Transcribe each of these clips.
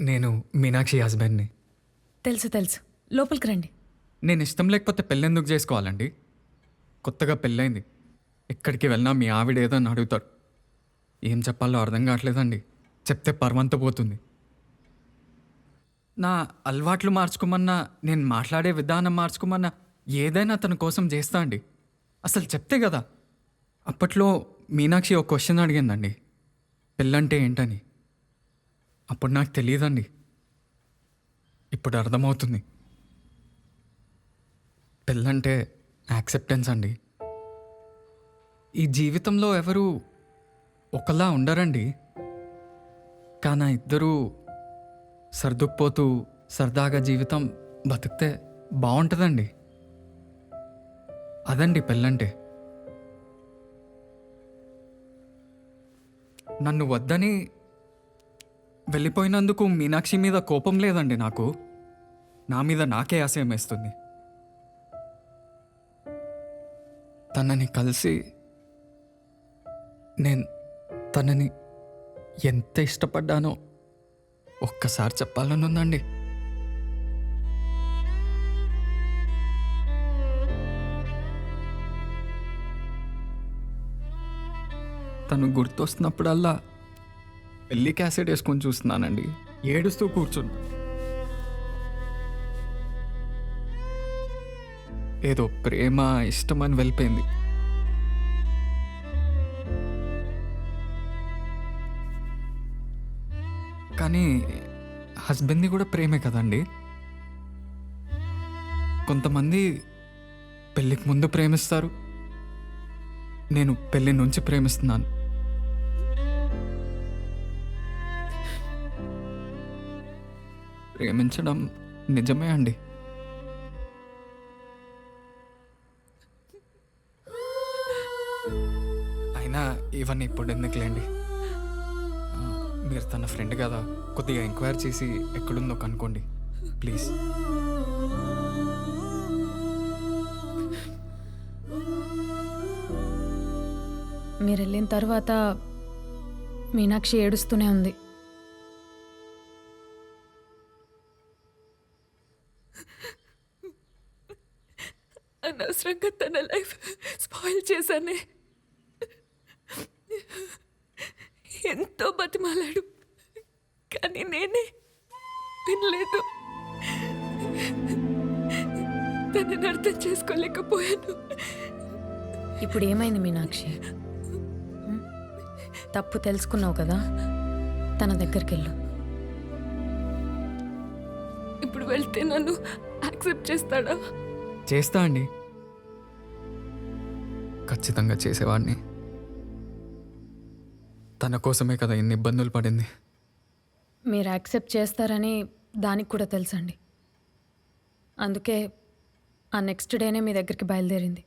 నేను మీనాక్షి హస్బెండ్ని. తెలుసు తెలుసు, లోపలికి రండి. నేను ఇష్టం లేకపోతే పెళ్ళెందుకు చేసుకోవాలండి? కొత్తగా పెళ్ళైంది. ఎక్కడికి వెళ్ళినా మీ ఆవిడ ఏదో అని అడుగుతారు. ఏం చెప్పాలో అర్థం కావట్లేదండి. చెప్తే పర్వంత పోతుంది. నా అలవాట్లు మార్చుకోమన్నా, నేను మాట్లాడే విధానం మార్చుకోమన్నా ఏదైనా తన కోసం చేస్తా అండి. అసలు చెప్తే కదా. అప్పట్లో మీనాక్షి ఒక క్వశ్చన్ అడిగిందండి, పెళ్ళంటే ఏంటని. అప్పుడు నాకు తెలియదండి. ఇప్పుడు అర్థమవుతుంది. పెళ్ళంటే యాక్సెప్టెన్స్ అండి. ఈ జీవితంలో ఎవరు ఒకలా ఉండరండి. కానీ ఇద్దరూ సర్దుకుపోతూ సరదాగా జీవితం బతికితే బాగుంటుందండి. అదండి పెళ్ళంటే. నన్ను వద్దని వెళ్ళిపోయినందుకు మీనాక్షి మీద కోపం లేదండి నాకు. నా మీద నాకే అసహ్యం వేస్తుంది. తనని కలిసి నేను తనని ఎంత ఇష్టపడ్డానో ఒక్కసారి చెప్పాలని ఉందండి. తను గుర్తొస్తున్నప్పుడల్లా పెళ్లి క్యాసెట్ వేసుకొని చూస్తున్నానండి. ఏడుస్తూ కూర్చున్నా. ఏదో ప్రేమ ఇష్టమని వెళ్ళిపోయింది. కానీ హస్బెండ్ని కూడా ప్రేమే కదండి. కొంతమంది పెళ్ళికి ముందు ప్రేమిస్తారు. నేను పెళ్ళి నుంచి ప్రేమిస్తున్నాను. ప్రేమించడం నిజమే అండి. అయినా ఇవన్నీ ఇప్పుడు ఎందుకులేండి. మీరు తన ఫ్రెండ్ కదా, కొద్దిగా ఎంక్వైరీ చేసి ఎక్కడుందో కనుక్కోండి ప్లీజ్. మీరు వెళ్ళిన తర్వాత మీనాక్షి ఏడుస్తూనే ఉంది. అనవసరంగా తన లైఫ్ స్పాయిల్ చేశానే. ఎంతో బతిమాలాడు, కానీ నేనే వినలేదు. తనని అర్థం చేసుకోలేకపోయాను. ఇప్పుడు ఏమైంది మీనాక్షి? తప్పు తెలుసుకున్నావు కదా, తన దగ్గరికి వెళ్ళు. ఇప్పుడు వెళ్తే నన్ను యాక్సెప్ట్ చేస్తాడా? చేస్తా అండి, ఖచ్చితంగా చేసేవాడిని. తన కోసమే కదా ఇన్ని ఇబ్బందులు పడింది. మీరు యాక్సెప్ట్ చేస్తారని దానికి కూడా తెలుసండి. అందుకే ఆ నెక్స్ట్ డేనే మీ దగ్గరికి బయలుదేరింది.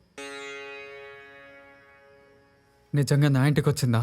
నిజంగా నా ఇంటికి వచ్చిందా?